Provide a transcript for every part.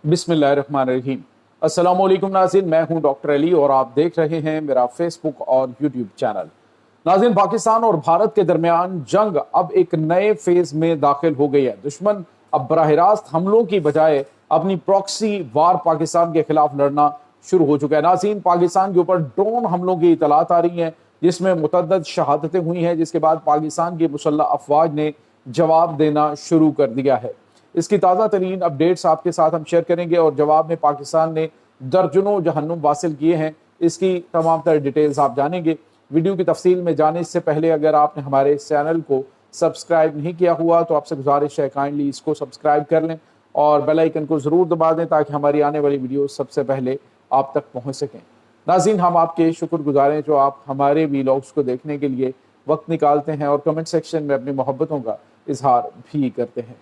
बिस्मिल्लाहिर्रहमानिर्रहीम। अस्सलाम वालेकुम नाज़रीन, मैं हूं डॉक्टर अली और आप देख रहे हैं मेरा फेसबुक और यूट्यूब चैनल। नाज़रीन, पाकिस्तान और भारत के दरमियान जंग अब एक नए फेज में दाखिल हो गई है। दुश्मन अब बराह रास्त हमलों की बजाय अपनी प्रॉक्सी वार पाकिस्तान के खिलाफ लड़ना शुरू हो चुका है। नाज़रीन, पाकिस्तान के ऊपर ड्रोन हमलों की इतलात आ रही हैं जिसमें मुतअद्दिद शहादतें हुई हैं, जिसके बाद पाकिस्तान की मुसल्लह अफवाज ने जवाब देना शुरू कर दिया है। इसकी ताज़ा तरीन अपडेट्स आपके साथ हम शेयर करेंगे और जवाब में पाकिस्तान ने दर्जनों जहन्नुम वासिल किए हैं। इसकी तमाम तरह डिटेल्स आप जानेंगे। वीडियो की तफसील में जाने से पहले अगर आपने हमारे इस चैनल को सब्सक्राइब नहीं किया हुआ तो आपसे गुजारिश है काइंडली इसको सब्सक्राइब कर लें और बेल आइकन को ज़रूर दबा दें ताकि हमारी आने वाली वीडियो सबसे पहले आप तक पहुँच सकें। नाज़रीन, हम आपके शुक्रगुजार हैं जो आप हमारे वीलॉग्स को देखने के लिए वक्त निकालते हैं और कमेंट सेक्शन में अपनी मोहब्बतों का इजहार भी करते हैं।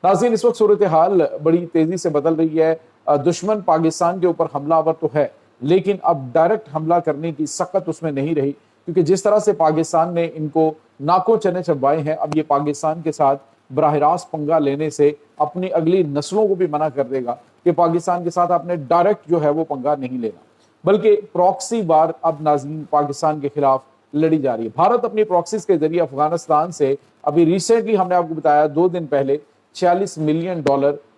नाज़रीन, इस वक्त सूरत हाल बड़ी तेज़ी से बदल रही है। दुश्मन पाकिस्तान के ऊपर हमलावर तो है लेकिन अब डायरेक्ट हमला करने की सकत उसमें नहीं रही, क्योंकि जिस तरह से पाकिस्तान ने इनको नाकों चने चबवाए हैं, अब ये पाकिस्तान के साथ बराह रास्त पंगा लेने से अपनी अगली नस्लों को भी मना कर देगा कि पाकिस्तान के साथ आपने डायरेक्ट जो है वो पंगा नहीं लेना, बल्कि प्रॉक्सी वार अब नाज़रीन पाकिस्तान के खिलाफ लड़ी जा रही है। भारत अपनी प्रॉक्सीज के जरिए अफगानिस्तान से अभी रिसेंटली हमने आपको बताया 2 दिन पहले $46 मिलियन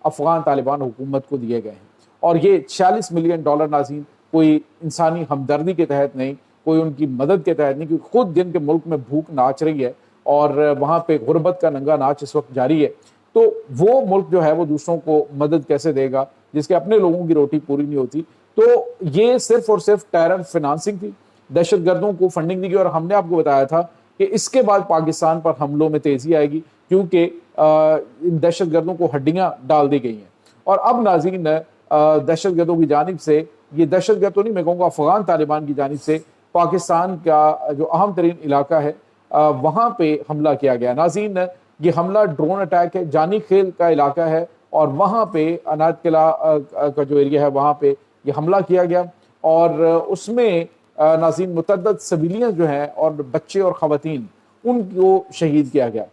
अफगान तालिबान हुकूमत को दिए गए हैं और ये $46 मिलियन नाज़रीन कोई इंसानी हमदर्दी के तहत नहीं, कोई उनकी मदद के तहत नहीं, क्योंकि खुद जिनके मुल्क में भूख नाच रही है और वहाँ पे गुर्बत का नंगा नाच इस वक्त जारी है, तो वो मुल्क जो है वो दूसरों को मदद कैसे देगा जिसके अपने लोगों की रोटी पूरी नहीं होती। तो ये सिर्फ और सिर्फ टेरर फिनांसिंग थी, दहशत गर्दों को फंडिंग दी गई और हमने आपको बताया था कि इसके बाद पाकिस्तान पर हमलों में तेजी आएगी क्योंकि इन दहशत गर्दों को हड्डियां डाल दी गई हैं। और अब नाज़रीन दहशत गर्दों की जानिब से, ये दहशत गर्द तो नहीं मैं कहूँगा, अफगान तालिबान की जानिब से पाकिस्तान का जो अहम तरीन इलाका है वहाँ पे हमला किया गया। नाज़रीन, ये हमला ड्रोन अटैक है, जानी खेल का इलाका है और वहाँ पे अनाज किला का जो एरिया है वहाँ पे ये हमला किया गया और उसमें नाज़रीन मुतअद्दिद सिविलियन जो हैं और बच्चे और ख़वातीन उनको शहीद किया गया,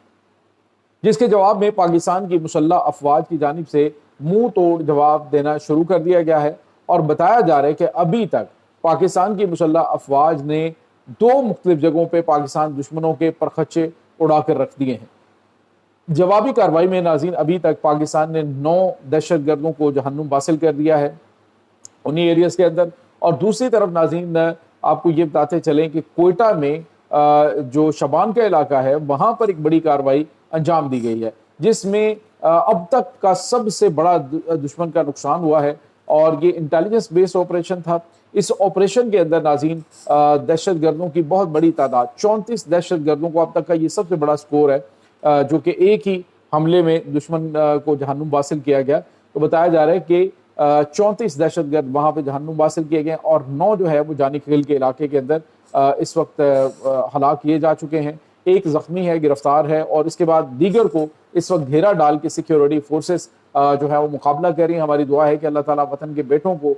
जिसके जवाब में पाकिस्तान की मुसल्लह अफवाज की जानिब से मुंह तोड़ जवाब देना शुरू कर दिया गया है। और बताया जा रहा है कि अभी तक पाकिस्तान की मुसल्लह अफवाज ने 2 मुख्तलिफ जगहों पर पाकिस्तान दुश्मनों के परखच्चे उड़ा कर रख दिए हैं। जवाबी कार्रवाई में नाज़रीन अभी तक पाकिस्तान ने 9 दहशत गर्दों को जहन्नुम वासिल कर दिया है उन्हीं एरियाज के अंदर। और दूसरी तरफ नाज़रीन आपको ये बताते चलें कि कोयटा में जो शबान का इलाका है वहाँ पर एक बड़ी कार्रवाई अंजाम दी गई है, जिसमें अब तक का सबसे बड़ा दुश्मन का नुकसान हुआ है और ये इंटेलिजेंस बेस्ड ऑपरेशन था। इस ऑपरेशन के अंदर नाज़रीन दहशत गर्दों की बहुत बड़ी तादाद, 34 दहशत गर्दों को अब तक का ये सबसे बड़ा स्कोर है जो कि एक ही हमले में दुश्मन को जहन्नुम वासिल किया गया। तो बताया जा रहा है कि 34 दहशत गर्द वहाँ पे जहन्नुम वासिल किए गए और 9 जो है वो जानी खेल के इलाके के अंदर इस वक्त हलाक किए जा चुके हैं। एक जख्मी है, गिरफ्तार है और इसके बाद दीगर को इस वक्त घेरा डाल के सिक्योरिटी फोर्सेस जो है वो मुकाबला कर रही हैं। हमारी दुआ है कि अल्लाह ताला वतन के बेटों को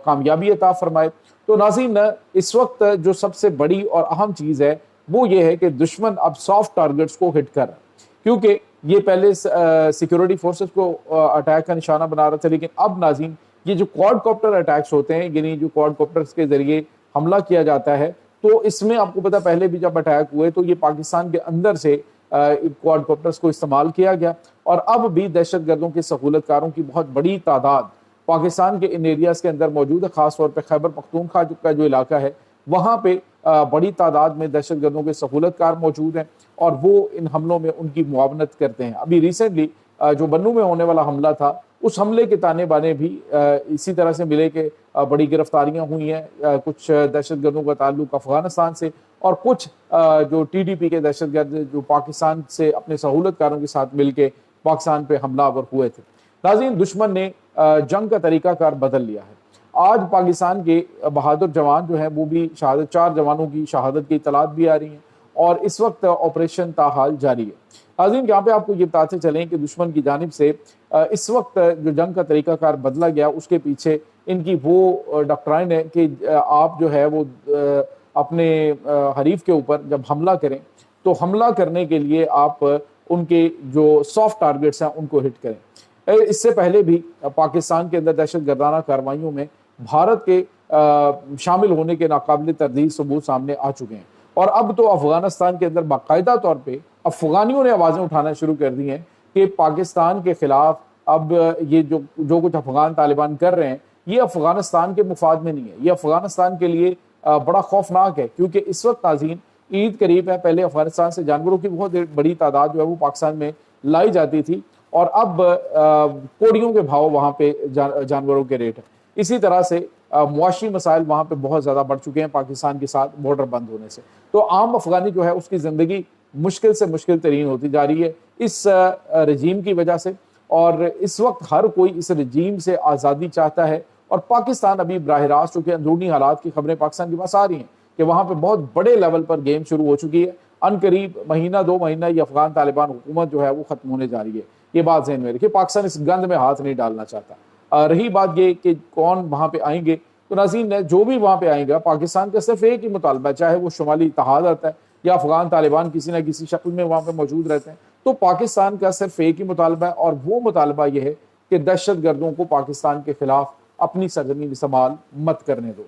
कामयाबी अता फरमाए। तो नाज़रीन, इस वक्त जो सबसे बड़ी और अहम चीज़ है वो ये है कि दुश्मन अब सॉफ्ट टारगेट्स को हिट कर रहा है, क्योंकि ये पहले सिक्योरिटी फोर्सेस को अटैक का निशाना बना रहा था, लेकिन अब नाज़रीन ये जो क्वाडकॉप्टर अटैक्स होते हैं, यानी जो क्वाडकॉप्टर्स के जरिए हमला किया जाता है, तो इसमें आपको पता पहले भी जब अटैक हुए तो ये पाकिस्तान के अंदर से क्वाडकॉप्टर्स को इस्तेमाल किया गया और अब भी दहशत गर्दों के सहूलतकारों की बहुत बड़ी तादाद पाकिस्तान के इन एरियाज़ के अंदर मौजूद है। ख़ासतौर पर खैबर पख्तूनख्वा का जो इलाका है वहाँ पे बड़ी तादाद में दहशत गर्दों के सहूलतकार मौजूद हैं और वो इन हमलों में उनकी मुआवनत करते हैं। अभी रिसेंटली जो बन्नू में होने वाला हमला था, उस हमले के ताने बाने भी इसी तरह से मिले कि बड़ी गिरफ्तारियां हुई हैं। कुछ दहशत गर्दों का ताल्लुक अफगानिस्तान से और कुछ जो TTP के दहशत गर्द जो पाकिस्तान से अपने सहूलतकारों के साथ मिलकर पाकिस्तान पे हमलावर हुए थे। नाज़रीन, दुश्मन ने जंग का तरीकाकार बदल लिया है। आज पाकिस्तान के बहादुर जवान जो हैं वो भी शहादत, 4 जवानों की शहादत की इतलात भी आ रही हैं और इस वक्त ऑपरेशन ताहाल जारी है। नाज़रीन, यहाँ पे आपको ये बताते चलें कि दुश्मन की जानिब से इस वक्त जो जंग का तरीकाकार बदला गया उसके पीछे इनकी वो डॉक्ट्राइन है कि आप जो है वो अपने हरीफ के ऊपर जब हमला करें तो हमला करने के लिए आप उनके जो सॉफ्ट टारगेट्स हैं उनको हिट करें। इससे पहले भी पाकिस्तान के अंदर दहशत गर्दाना कार्रवाइयों में भारत के शामिल होने के नाकाबिल तरदीद सबूत सामने आ चुके हैं। और अब तो अफगानिस्तान के अंदर बाकायदा तौर पर अफगानियों ने आवाज़ें उठाना शुरू कर दी हैं कि पाकिस्तान के खिलाफ अब ये जो कुछ अफगान तालिबान कर रहे हैं, ये अफगानिस्तान के मुफाद में नहीं है, ये अफगानिस्तान के लिए बड़ा खौफनाक है। क्योंकि इस वक्त नाज़रीन ईद करीब है, पहले अफगानिस्तान से जानवरों की बहुत बड़ी तादाद जो है वो पाकिस्तान में लाई जाती थी और अब कोड़ियों के भाव वहाँ पे जानवरों के रेट है। इसी तरह से मुआशी मसाइल वहाँ पे बहुत ज़्यादा बढ़ चुके हैं पाकिस्तान के साथ बॉर्डर बंद होने से। तो आम अफगानी जो है उसकी ज़िंदगी मुश्किल से मुश्किल तरीन होती जा रही है इस रजीम की वजह से। और इस वक्त हर कोई इस रजीम से आज़ादी चाहता है और पाकिस्तान अभी बराह रास्त चूँकि अंदरूनी हालात की खबरें पाकिस्तान के पास आ रही हैं कि वहाँ पर बहुत बड़े लेवल पर गेम शुरू हो चुकी है। अनकरीब महीना 2 महीना ये अफगान तालिबान हुकूमत जो है वो ख़त्म होने जा रही है। ये बात ज़हन में रखिए, पाकिस्तान इस गंद में हाथ नहीं डालना चाहता। रही बात ये कि कौन वहाँ पे आएंगे, तो नाज़रीन जो भी वहाँ पे आएगा पाकिस्तान का सिर्फ एक ही मुतालबा, चाहे वो शुमाली इत्तेहाद आता है या अफगान तालिबान किसी न किसी शक्ल में वहाँ पे मौजूद रहते हैं, तो पाकिस्तान का सिर्फ एक ही मुतालबा है और वो मुतालबा ये है कि दहशत गर्दों को पाकिस्तान के खिलाफ अपनी सरजमीन इस्तेमाल मत करने दो।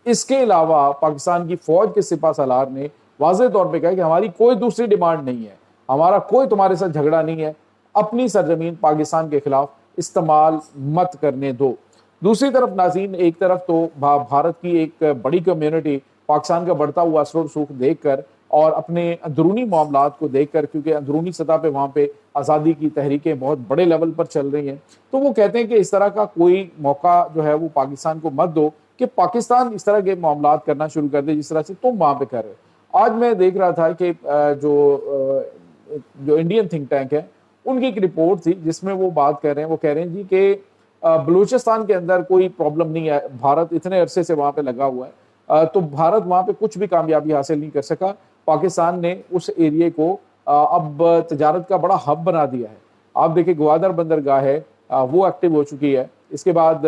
इसके अलावा पाकिस्तान की फौज के सिपा सालार ने वाज़ेह तौर पर कहा कि हमारी कोई दूसरी डिमांड नहीं है, हमारा कोई तुम्हारे साथ झगड़ा नहीं है, अपनी सरजमीन पाकिस्तान के खिलाफ इस्तेमाल मत करने दो। दूसरी तरफ नाज़रीन एक तरफ तो भारत की एक बड़ी कम्युनिटी पाकिस्तान का बढ़ता हुआ असर सुख देखकर और अपने अंदरूनी मामलात को देखकर, क्योंकि अंदरूनी सतह पे वहाँ पे आज़ादी की तहरीकें बहुत बड़े लेवल पर चल रही हैं, तो वो कहते हैं कि इस तरह का कोई मौका जो है वो पाकिस्तान को मत दो कि पाकिस्तान इस तरह के मामलात करना शुरू कर दे जिस तरह से तुम वहाँ पे कर रहे हो। आज मैं देख रहा था कि जो इंडियन थिंक टैंक है उनकी एक रिपोर्ट थी जिसमें वो बात कर रहे हैं, वो कह रहे हैं जी कि बलूचिस्तान के अंदर कोई प्रॉब्लम नहीं है, भारत इतने अरसे से वहाँ पे लगा हुआ है, तो भारत वहाँ पे कुछ भी कामयाबी हासिल नहीं कर सका। पाकिस्तान ने उस एरिए को अब तजारत का बड़ा हब बना दिया है। आप देखिए ग्वादर बंदरगाह है वो एक्टिव हो चुकी है। इसके बाद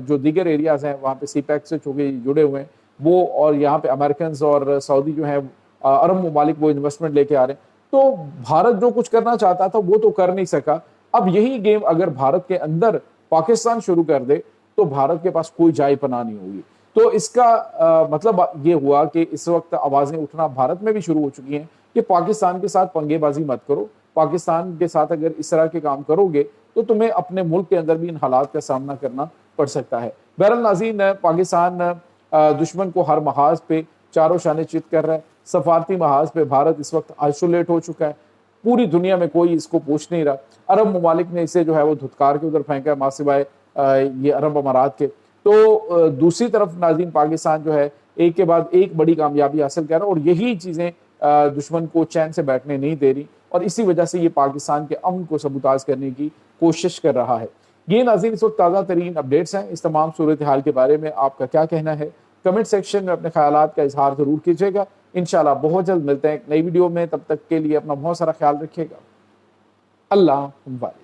जो दीगर एरियाज हैं वहाँ पे सीपैक से चूँकि जुड़े हुए हैं वो, और यहाँ पे अमेरिकन और सऊदी जो है अरब ममालिक वो इन्वेस्टमेंट लेके आ रहे हैं। तो भारत जो कुछ करना चाहता था वो तो कर नहीं सका। अब यही गेम अगर भारत के अंदर पाकिस्तान शुरू कर दे तो भारत के पास कोई जाई पनाह नहीं होगी। तो इसका मतलब ये हुआ कि इस वक्त आवाज़ें उठना भारत में भी शुरू हो चुकी हैं कि पाकिस्तान के साथ पंगेबाजी मत करो, पाकिस्तान के साथ अगर इस तरह के काम करोगे तो तुम्हें अपने मुल्क के अंदर भी इन हालात का सामना करना पड़ सकता है। बहरहाल नाज़रीन पाकिस्तान दुश्मन को हर महाज पे चारों शाने चित कर रहा है। सफारती महाज पे भारत इस वक्त आइसोलेट हो चुका है, पूरी दुनिया में कोई इसको पूछ नहीं रहा। अरब ममालिक ने इसे जो है वो धुतकार के उधर फेंका है, मासिवाए ये अरब अमारात के। तो दूसरी तरफ नाज़रीन पाकिस्तान जो है एक के बाद एक बड़ी कामयाबी हासिल कर रहा है और यही चीज़ें दुश्मन को चैन से बैठने नहीं दे रही और इसी वजह से ये पाकिस्तान के अमन को सबूताज करने की कोशिश कर रहा है। ये नाज़रीन इस वक्त ताज़ा तरीन अपडेट्स हैं। इस तमाम सूरत हाल के बारे में आपका क्या कहना है, कमेंट सेक्शन में अपने ख्यालात का इजहार ज़रूर कीजिएगा। इंशाल्लाह बहुत जल्द मिलते हैं एक नई वीडियो में, तब तक के लिए अपना बहुत सारा ख्याल रखिएगा। अल्लाह हाफ़िज़।